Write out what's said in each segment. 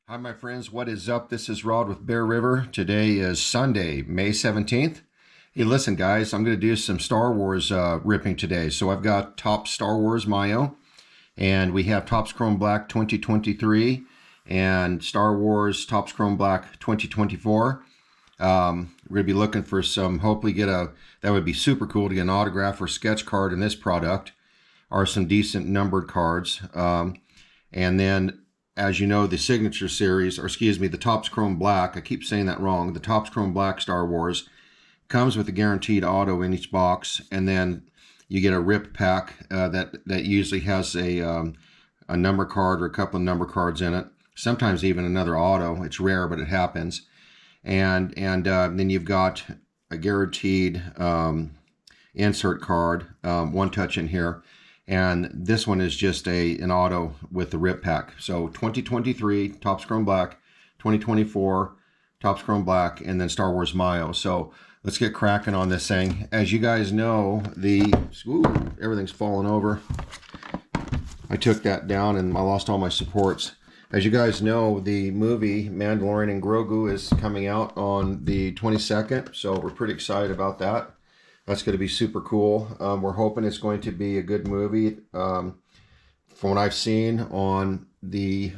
Hi, my friends. What is up? This is Rod with Bear River. Today is Sunday, May 17th. Hey, listen, guys, I'm going to do some Star Wars ripping today. So I've got Topps Star Wars Meiyo, and we have Topps Chrome Black 2023 and Star Wars Topps Chrome Black 2024. We're going to be looking for some, hopefully that would be super cool to get an autograph or sketch card in this product, or some decent numbered cards. And then, as you know, the Signature Series, or excuse me, the Topps Chrome Black, I keep saying that wrong, the Topps Chrome Black Star Wars comes with a guaranteed auto in each box, and then you get a rip pack that usually has a number card or a couple of number cards in it, sometimes even another auto. It's rare, but it happens. And then you've got a guaranteed insert card, one touch in here. And this one is just an auto with the rip pack. So 2023 Topps Chrome Black, 2024 Topps Chrome Black, and then Star Wars Meiyo. So let's get cracking on this thing. As you guys know, everything's falling over. I took that down and I lost all my supports. As you guys know, the movie Mandalorian and Grogu is coming out on the 22nd. So we're pretty excited about that. That's going to be super cool. We're hoping it's going to be a good movie. From what I've seen on the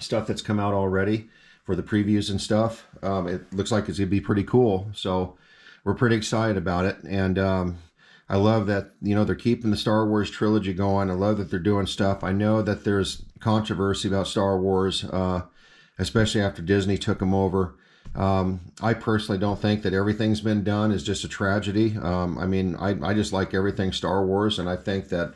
stuff that's come out already for the previews and stuff, it looks like it's going to be pretty cool. So we're pretty excited about it. And I love that, they're keeping the Star Wars trilogy going. I love that they're doing stuff. I know that there's controversy about Star Wars, especially after Disney took them over. I personally don't think that everything's been done is just a tragedy. I just like everything Star Wars, and I think that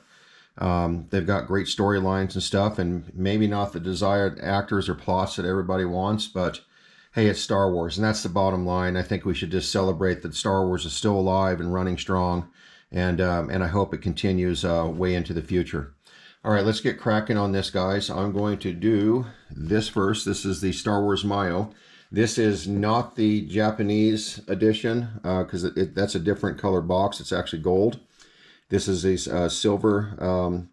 they've got great storylines and stuff, and maybe not the desired actors or plots that everybody wants, but hey, it's Star Wars, and that's the bottom line. I think we should just celebrate that Star Wars is still alive and running strong, and I hope it continues way into the future. All right, let's get cracking on this, guys. I'm going to do this first. This is the Star Wars Meiyo. This is not the Japanese edition because that's a different color box. It's actually gold. This is a silver.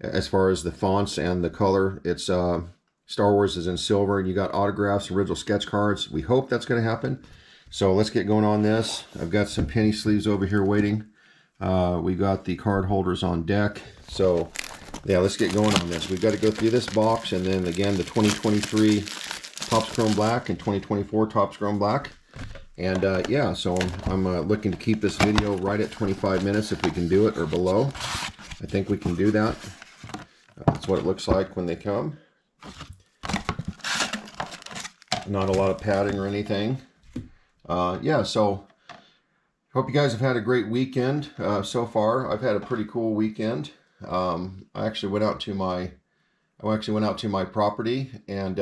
As far as the fonts and the color, it's Star Wars is in silver, and you got autographs, original sketch cards. We hope that's going to happen. So let's get going on this. I've got some penny sleeves over here waiting. We got the card holders on deck. So yeah, let's get going on this. We've got to go through this box, and then again the 2023 Topps Chrome Black and 2024 Topps Chrome Black. And yeah, so I'm looking to keep this video right at 25 minutes if we can do it, or below. I think we can do that. That's what it looks like when they come. Not a lot of padding or anything. Yeah, so hope you guys have had a great weekend so far. I've had a pretty cool weekend. I actually went out to my property and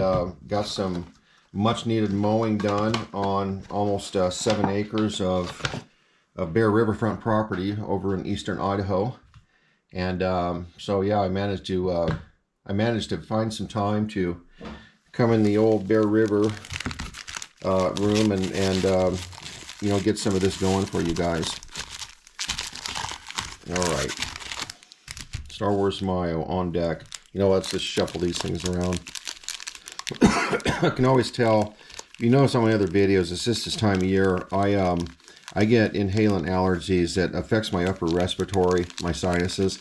got some much needed mowing done on almost 7 acres of bare riverfront property over in eastern Idaho. And so yeah, I managed to find some time to come in the old Bear River room and get some of this going for you guys. All right, Star Wars Meiyo on deck. Let's just shuffle these things around. I can always tell, you notice on my other videos, it's just this time of year, I get inhalant allergies that affects my upper respiratory, my sinuses.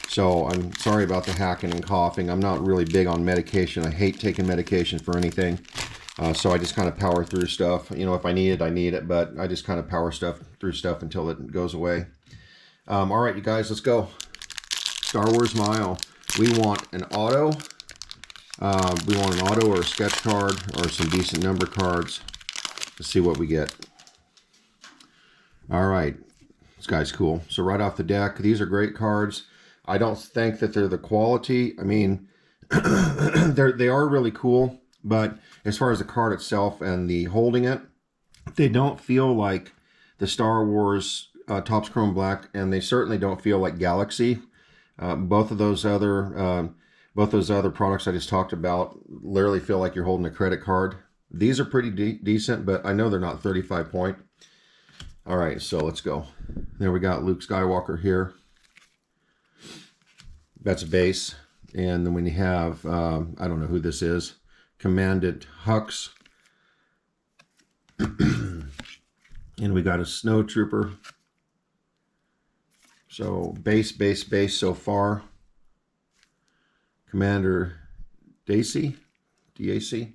So I'm sorry about the hacking and coughing. I'm not really big on medication. I hate taking medication for anything. So I just kind of power through stuff. If I need it, I need it, but I just kind of power through stuff until it goes away. All right, you guys, let's go. Star Wars Meiyo. We want an auto. We want an auto or a sketch card or some decent number cards. Let's see what we get. All right, this guy's cool. So right off the deck, these are great cards. I don't think that they're the quality. I mean, they are really cool, but as far as the card itself and the holding it, they don't feel like the Star Wars Topps Chrome Black, and they certainly don't feel like Galaxy. Both of those other products I just talked about literally feel like you're holding a credit card. These are pretty decent, but I know they're not 35 point. All right, so let's go. There we got Luke Skywalker here. That's base. And then when you have, I don't know who this is, Commandant Hux. And we got a Snow Trooper. So base so far. Commander DAC. DAC.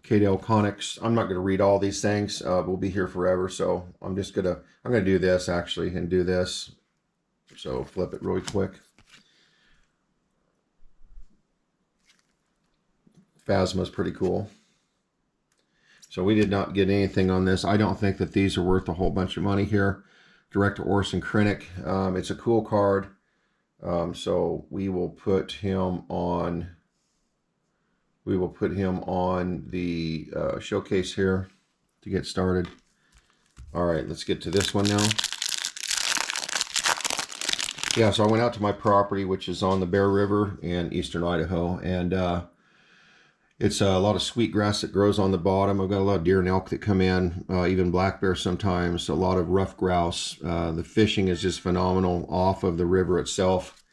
KDL Conics. I'm not going to read all these things. We'll be here forever, so I'm gonna do this actually and do this. So flip it really quick. Phasma's pretty cool. So we did not get anything on this. I don't think that these are worth a whole bunch of money here. Director Orson Krennic. It's a cool card. So we will put him on. We will put him on the showcase here to get started. All right, let's get to this one now. Yeah, so I went out to my property, which is on the Bear River in eastern Idaho, and it's a lot of sweet grass that grows on the bottom. I've got a lot of deer and elk that come in, even black bear sometimes, a lot of rough grouse. The fishing is just phenomenal off of the river itself.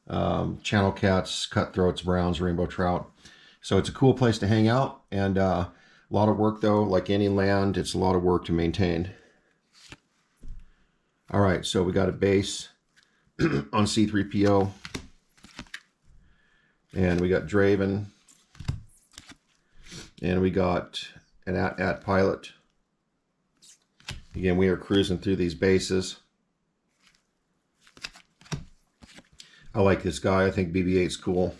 Channel cats, cutthroats, browns, rainbow trout. So it's a cool place to hang out, and a lot of work though. Like any land, it's a lot of work to maintain. All right, so we got a base on C-3PO, and we got Draven, and we got an AT-AT pilot. Again, we are cruising through these bases. I like this guy. I think BB-8's cool.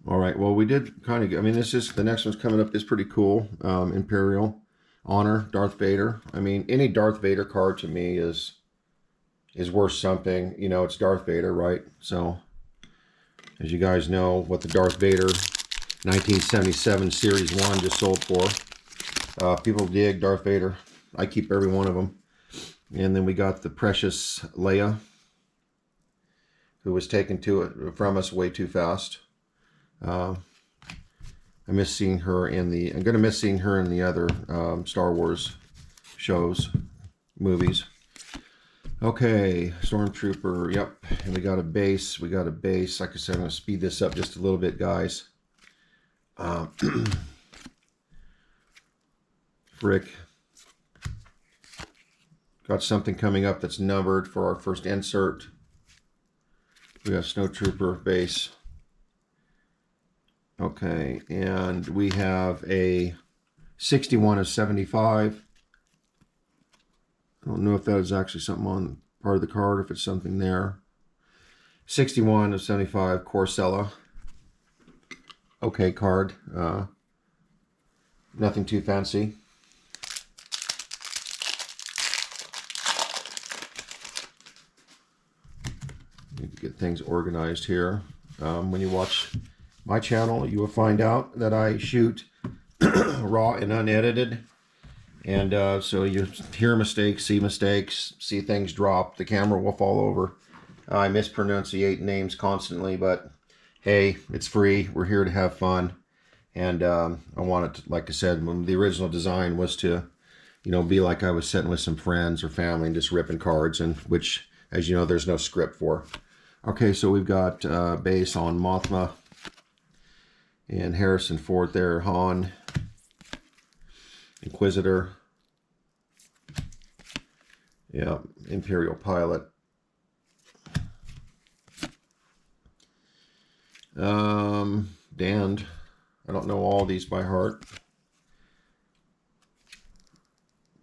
All right, well, we did kind of, I mean, this is, the next one's coming up is pretty cool. Imperial Honor, Darth Vader. I mean, any Darth Vader card to me is worth something. You know, it's Darth Vader, right? So, as you guys know, what the Darth Vader 1977 Series 1 just sold for. People dig Darth Vader. I keep every one of them. And then we got the precious Leia, who was taken from us way too fast. I miss seeing her in the. I'm gonna miss seeing her in the other Star Wars shows, movies. Okay, Stormtrooper. Yep, and we got a base. We got a base. Like I said, I'm gonna speed this up just a little bit, guys. Frick. Got something coming up that's numbered for our first insert. We got Snowtrooper base. Okay, and we have a 61 of 75. I don't know if that is actually something on part of the card, if it's something there. 61 of 75, Corsella. Okay card. Nothing too fancy. Need to get things organized here. When you watch my channel, you will find out that I shoot raw and unedited, and so you hear mistakes, see things drop, the camera will fall over. I mispronunciate names constantly, but hey, it's free. We're here to have fun, and I wanted to, like I said, when the original design was to, you know, be like I was sitting with some friends or family and just ripping cards, and which, as you know, there's no script for. Okay, so we've got base on Mothma. And Harrison Ford there, Han, Inquisitor, yeah, Imperial Pilot, Dand. I don't know all these by heart.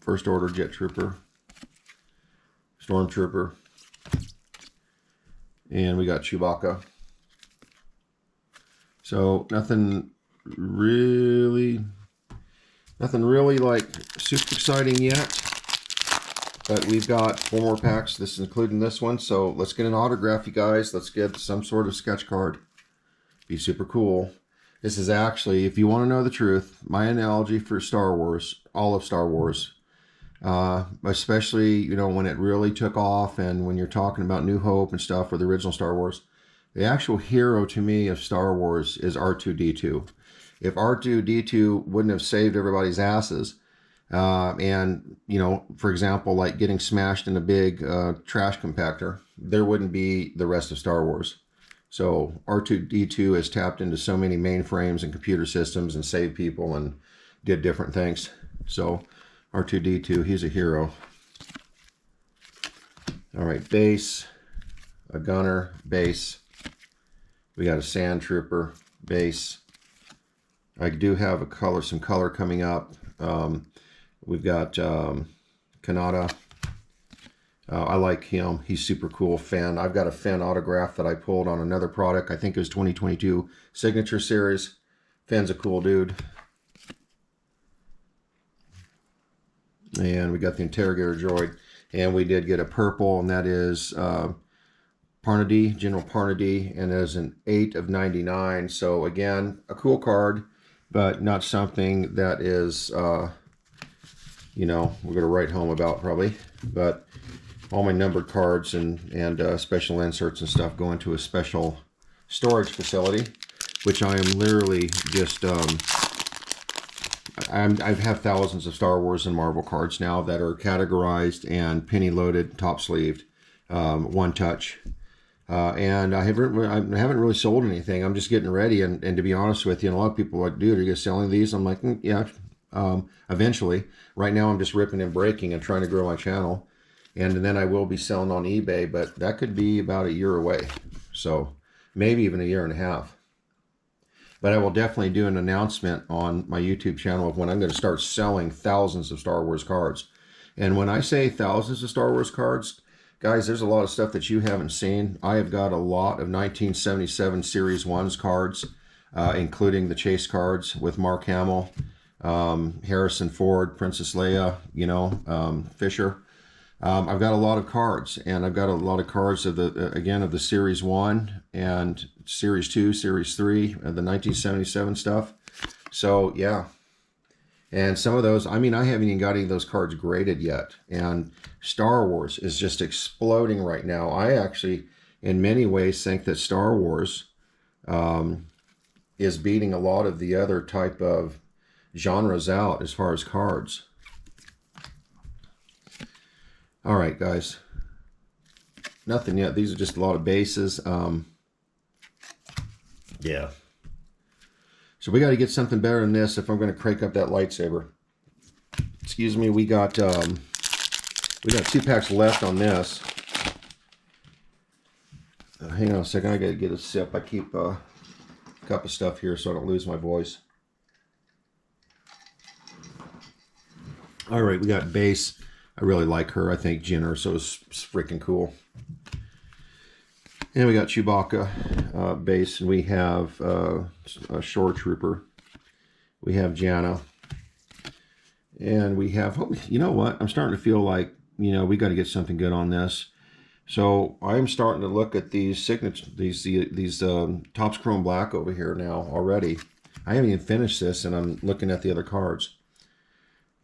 First Order Jet Trooper, Stormtrooper, and we got Chewbacca. So nothing really like super exciting yet, but we've got 4 more packs. This is including this one. So let's get an autograph, you guys. Let's get some sort of sketch card. Be super cool. This is actually, if you want to know the truth, my analogy for Star Wars, all of Star Wars, especially, you know, when it really took off and when you're talking about New Hope and stuff, or the original Star Wars. The actual hero to me of Star Wars is R2-D2. If R2-D2 wouldn't have saved everybody's asses, And, you know, for example, like getting smashed in a big trash compactor, there wouldn't be the rest of Star Wars. So R2-D2 has tapped into so many mainframes and computer systems and saved people and did different things. So R2-D2, he's a hero. All right, base, a gunner, base. We got a sand trooper, base. I do have some color coming up. We've got Kanata. I like him. He's super cool. Fenn. I've got a Fenn autograph that I pulled on another product. I think it was 2022 Signature Series. Fenn's a cool dude. And we got the Interrogator droid. And we did get a purple, and that is Parnady, General Parnady, and it is an 8 of 99. So again, a cool card, but not something that is, you know, we're going to write home about probably. But all my numbered cards and special inserts and stuff go into a special storage facility, which I am literally just, I have thousands of Star Wars and Marvel cards now that are categorized and penny loaded, top sleeved, one touch. And I haven't really sold anything. I'm just getting ready. And to be honest with you, and a lot of people are like, dude, are you selling these? I'm like, yeah, eventually. Right now, I'm just ripping and breaking and trying to grow my channel. And then I will be selling on eBay, but that could be about a year away. So maybe even a year and a half. But I will definitely do an announcement on my YouTube channel of when I'm going to start selling thousands of Star Wars cards. And when I say thousands of Star Wars cards, guys, there's a lot of stuff that you haven't seen. I have got a lot of 1977 Series 1s cards, including the chase cards with Mark Hamill, Harrison Ford, Princess Leia, you know, Fisher. I've got a lot of cards, and I've got a lot of cards of the Series 1 and Series 2, Series 3, and the 1977 stuff. So, yeah. And some of those, I mean, I haven't even got any of those cards graded yet. And Star Wars is just exploding right now. I actually, in many ways, think that Star Wars is beating a lot of the other type of genres out as far as cards. All right, guys. Nothing yet. These are just a lot of bases. Yeah. So we got to get something better than this if I'm going to crank up that lightsaber. Excuse me. We got 2 packs left on this. Hang on a second. I got to get a sip. I keep a cup of stuff here so I don't lose my voice. All right, we got base. I really like her. I think Jenner, so it's freaking cool. And we got Chewbacca base, and we have a Shore Trooper. We have Jana. And we have, oh, you know what? I'm starting to feel like, you know, we got to get something good on this. So I'm starting to look at these signature, these Topps Chrome Black over here now already. I haven't even finished this, and I'm looking at the other cards.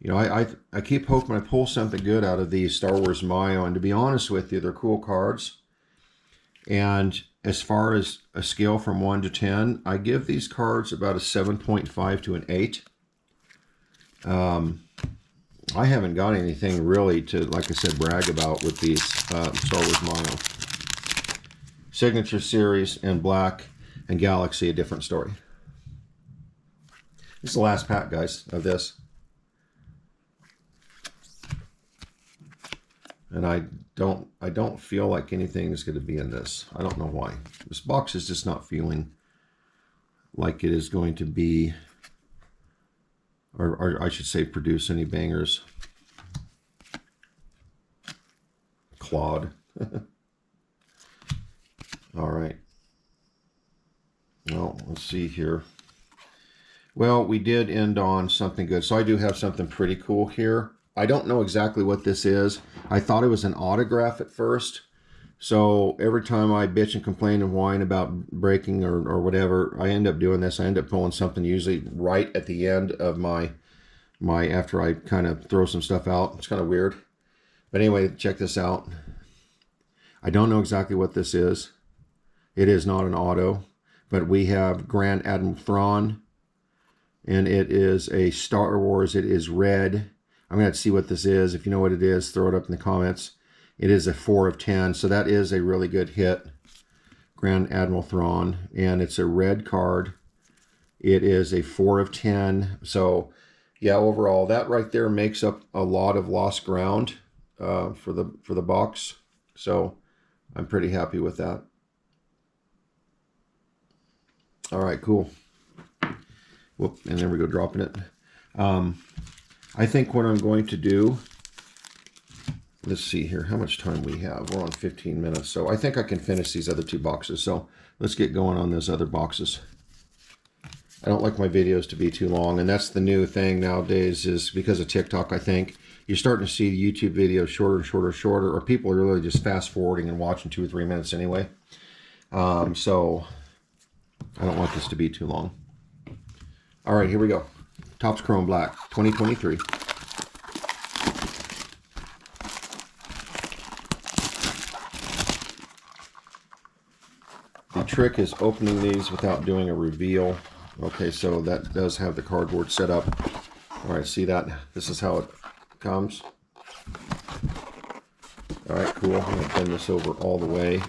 You know, I keep hoping I pull something good out of these Star Wars Meiyo, and to be honest with you, they're cool cards. And as far as a scale from 1 to 10, I give these cards about a 7.5 to an 8. I haven't got anything really to, like I said, brag about with these Star Wars Meiyo. Signature Series and Black and Galaxy, a different story. This is the last pack, guys, of this. And I don't feel like anything is going to be in this. I don't know why. This box is just not feeling like it is going to be, or I should say, produce any bangers. Claude. All right. Well, let's see here. Well, we did end on something good. So I do have something pretty cool here. I don't know exactly what this is. I thought it was an autograph at first. So every time I bitch and complain and whine about breaking or whatever, I end up doing this. I end up pulling something usually right at the end of my after I kind of throw some stuff out. It's kind of weird. But anyway, check this out. I don't know exactly what this is. It is not an auto. But we have Grand Admiral Thrawn. And it is a Star Wars. It is red. I'm going to see what this is. If you know what it is, throw it up in the comments. It is a 4 of 10, so that is a really good hit. Grand Admiral Thrawn, and it's a red card. It is a 4 of 10. So, yeah, overall, that right there makes up a lot of lost ground for the box. So, I'm pretty happy with that. All right, cool. Whoop, and there we go, dropping it. I think what I'm going to do, let's see here, how much time we have. We're on 15 minutes, so I think I can finish these other 2 boxes. So let's get going on those other boxes. I don't like my videos to be too long, and that's the new thing nowadays, is because of TikTok, I think. You're starting to see YouTube videos shorter and shorter and shorter, or people are really just fast forwarding and watching 2 or 3 minutes anyway. So I don't want this to be too long. All right, here we go. Topps Chrome Black, 2023. The trick is opening these without doing a reveal. Okay, so that does have the cardboard set up. All right, see that? This is how it comes. All right, cool. I'm going to bend this over all the way.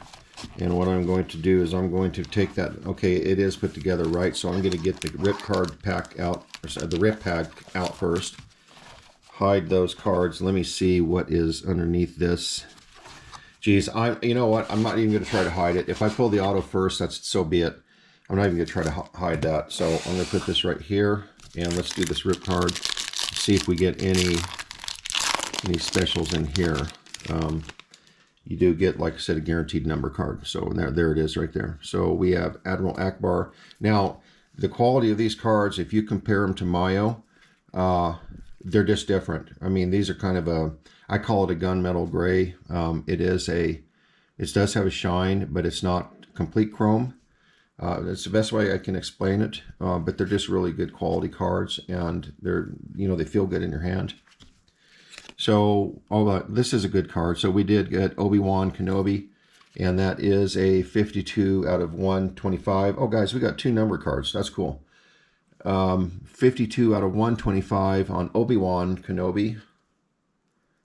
And what I'm going to do is I'm going to take that, okay, it is put together right, so I'm going to get the rip card pack out, or the rip pack out first. Hide those cards. Let me see what is underneath this. Geez, you know what? I'm not even going to try to hide it. If I pull the auto first, that's so be it. I'm not even going to try to hide that. So I'm going to put this right here, and let's do this rip card. See if we get any specials in here. You do get, like I said, a guaranteed number card. So there it is right there. So we have Admiral Akbar. Now, the quality of these cards, if you compare them to Meiyo, they're just different. I mean, these are kind of I call it a gunmetal gray. It does have a shine, but it's not complete chrome. That's the best way I can explain it. But they're just really good quality cards, and they feel good in your hand. So this is a good card. So we did get Obi-Wan Kenobi, and that is a 52 out of 125. Oh, guys, we got 2 number cards. That's cool. 52 out of 125 on Obi-Wan Kenobi.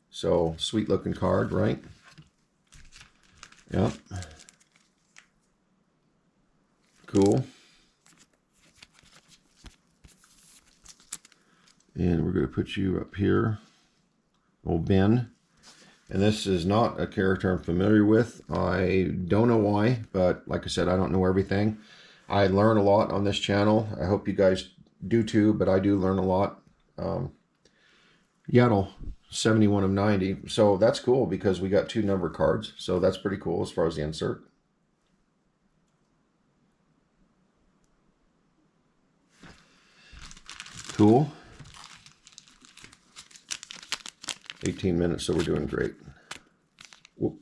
So sweet looking card, right? Yep. Cool. And we're going to put you up here. Old Ben. And this is not a character I'm familiar with. I don't know why, but like I said, I don't know everything. I learn a lot on this channel. I hope you guys do too, but I do learn a lot. Yaddle, 71 of 90. So that's cool because we got 2 number cards. So that's pretty cool as far as the insert. Cool. 18 minutes, so we're doing great. Whoop.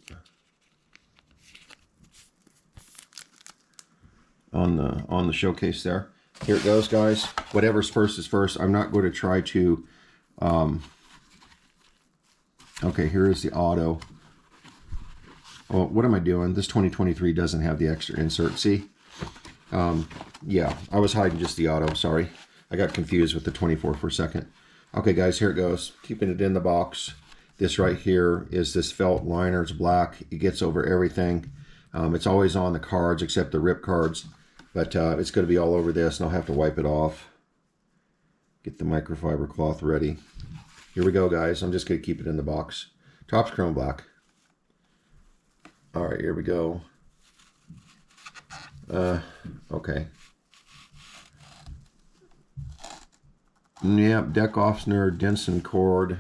On the showcase there. Here it goes, guys. Whatever's first is first. I'm not going to try to okay, here is the auto. Oh, what am I doing? This 2023 doesn't have the extra insert. See? Yeah, I was hiding just the auto. Sorry. I got confused with the 24 for a second. Okay, guys, here it goes. Keeping it in the box. This right here is this felt liner. It's black. It gets over everything. It's always on the cards except the rip cards. But it's going to be all over this, and I'll have to wipe it off. Get the microfiber cloth ready. Here we go, guys. I'm just going to keep it in the box. Topps Chrome Black. All right, here we go. Okay. Yep, deck oftener, Denson cord.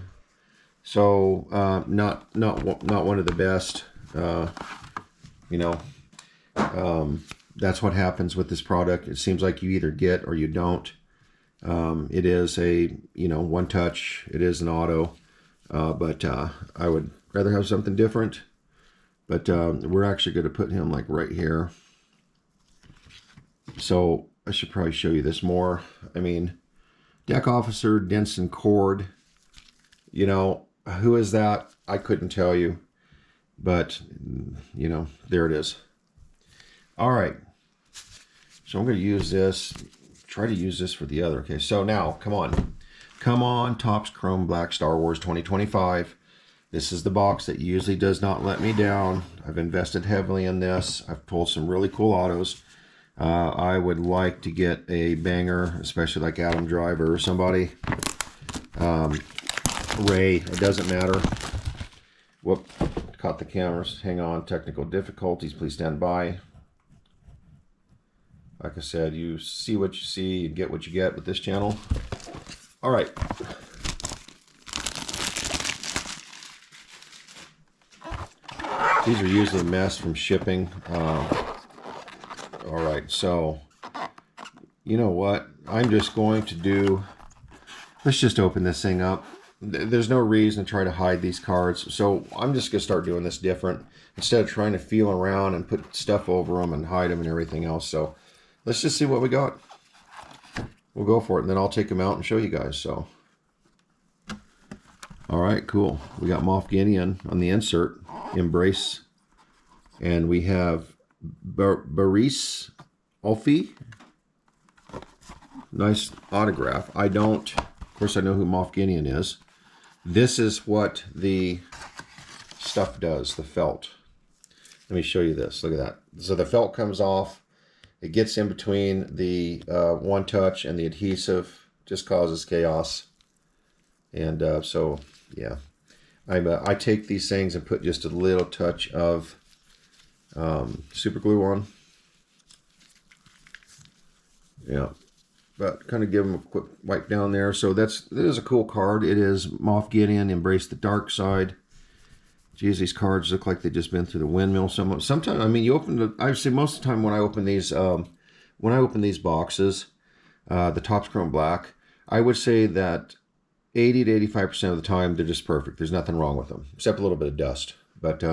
So not one of the best. That's what happens with this product. It seems like you either get or you don't. It is a one touch. It is an auto, but I would rather have something different. But we're actually going to put him like right here. So I should probably show you this more. I mean, deck officer, Denson cord. Who is that? I couldn't tell you. But, there it is. All right. So I'm going to use this. Try to use this for the other. Okay, so now, come on. Come on, Topps Chrome Black Star Wars 2025. This is the box that usually does not let me down. I've invested heavily in this. I've pulled some really cool autos. I would like to get a banger, especially like Adam Driver or somebody. Ray, it doesn't matter. Whoop, caught the cameras. Hang on, technical difficulties. Please stand by. Like I said, you see what you see, you get what you get with this channel. All right. These are usually a mess from shipping. All right, so you know what? I'm just going to do, let's just open this thing up. There's no reason to try to hide these cards. So I'm just going to start doing this different. Instead of trying to feel around and put stuff over them and hide them and everything else. So let's just see what we got. We'll go for it, and then I'll take them out and show you guys. So, all right, cool. We got Moff Gideon on the insert, Embrace, and we have Baris Olfi. Nice autograph. Of course, I know who Moff Gideon is. This is what the stuff does, the felt. Let me show you this. Look at that. So the felt comes off. It gets in between the one touch and the adhesive. Just causes chaos. And so, yeah. I take these things and put just a little touch of super glue on. Yeah. But kind of give them a quick wipe down there. So that is a cool card. It is Moff Gideon, Embrace the Dark Side. Geez, these cards look like they've just been through the windmill. Sometimes, I mean, you open I say most of the time when I open these boxes, the Topps Chrome Black, I would say that 80 to 85% of the time they're just perfect. There's nothing wrong with them, except a little bit of dust. But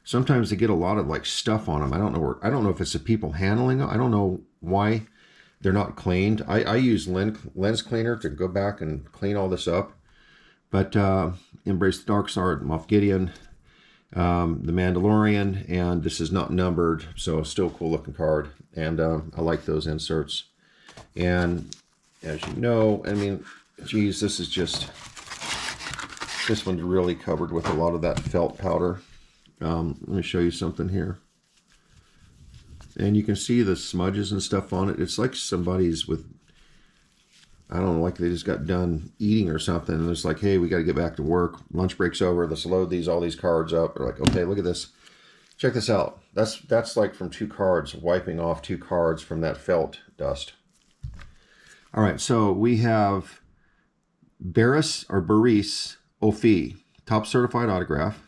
sometimes they get a lot of like stuff on them. I don't know if it's the people handling them. I don't know why they're not cleaned. I use lens cleaner to go back and clean all this up. But Embrace the Dark Side, Moff Gideon, the Mandalorian, and this is not numbered, so still a cool looking card. And I like those inserts. And as you know, I mean, geez, this one's really covered with a lot of that felt powder. Let me show you something here. And you can see the smudges and stuff on it. It's like somebody's with, I don't know, like they just got done eating or something. And it's like, hey, we got to get back to work. Lunch break's over. Let's load all these cards up. They're like, okay, look at this. Check this out. That's like from 2 cards, wiping off 2 cards from that felt dust. All right, so we have Baris Olfi, top certified autograph.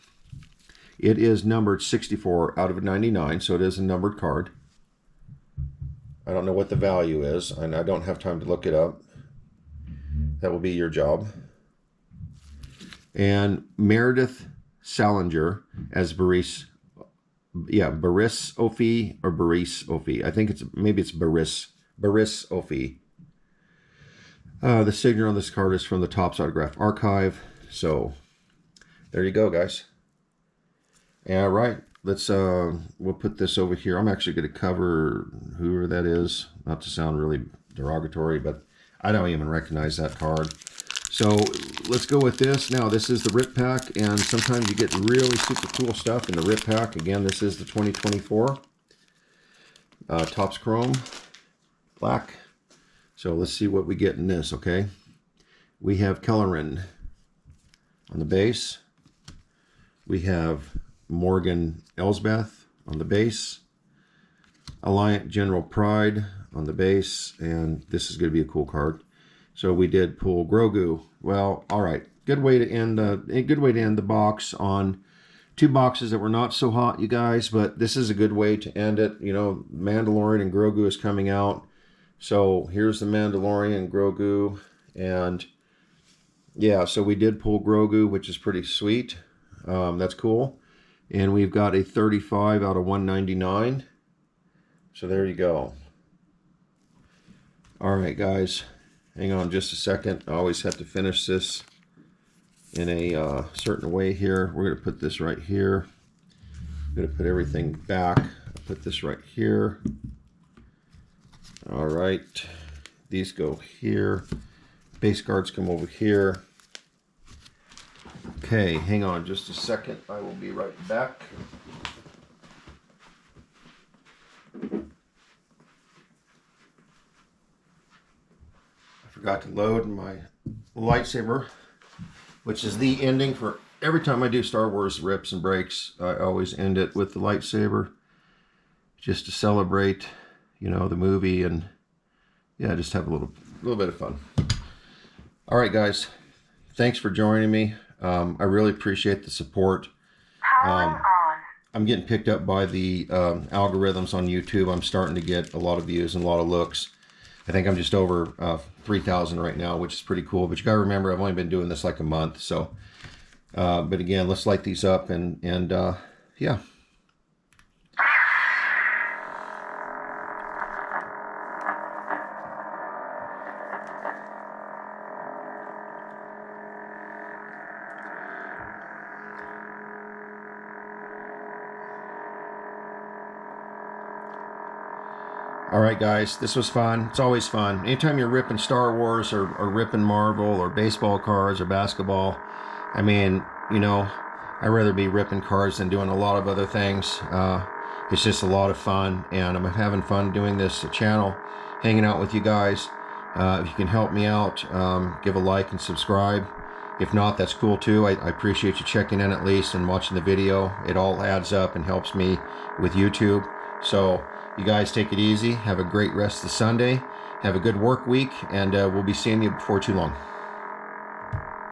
It is numbered 64 out of 99, so it is a numbered card. I don't know what the value is, and I don't have time to look it up. That will be your job. And Meredith Salinger as Baris. Yeah, Baris Olfi or Baris Olfi. I think maybe it's Baris Olfi. The signature on this card is from the Topps Autograph Archive. So there you go, guys. All right, we'll put this over here. I'm actually going to cover whoever that is, not to sound really derogatory, but I don't even recognize that card. So let's go with this. Now, this is the rip pack, and sometimes you get really super cool stuff in the rip pack. Again, this is the 2024 Topps Chrome Black. So let's see what we get in this, okay? We have Kelleran on the base. We have Morgan Elsbeth on the base. Alliant General Pride on the base. And this is going to be a cool card. So we did pull Grogu. Well, all right. Good way to end the box on 2 boxes that were not so hot, you guys. But this is a good way to end it. You know, Mandalorian and Grogu is coming out. So here's the Mandalorian, Grogu, and yeah, so we did pull Grogu, which is pretty sweet. That's cool. And we've got a 35 out of 199. So there you go. All right, guys, hang on just a second. I always have to finish this in a certain way here. We're going to put this right here. I'm going to put everything back. I'll put this right here. All right, these go here. base guards come over here. Okay, hang on just a second. I will be right back. I forgot to load my lightsaber, which is the ending for every time I do Star Wars rips and breaks. I always end it with the lightsaber, just to celebrate, you know, the movie, and yeah, just have a little bit of fun. All right, guys, thanks for joining me. I really appreciate the support. I'm getting picked up by the algorithms on YouTube. I'm starting to get a lot of views and a lot of looks. I think I'm just over 3,000 right now, which is pretty cool. But you gotta remember, I've only been doing this like a month. So, but again, let's light these up and yeah. All right, guys, this was fun. It's always fun. Anytime you're ripping Star Wars or ripping Marvel or baseball cards or basketball, I mean, you know, I'd rather be ripping cards than doing a lot of other things. It's just a lot of fun, and I'm having fun doing this channel, hanging out with you guys. If you can help me out, give a like and subscribe. If not, that's cool too. I appreciate you checking in at least and watching the video. It all adds up and helps me with YouTube. So you guys take it easy. Have a great rest of the Sunday. Have a good work week, and we'll be seeing you before too long.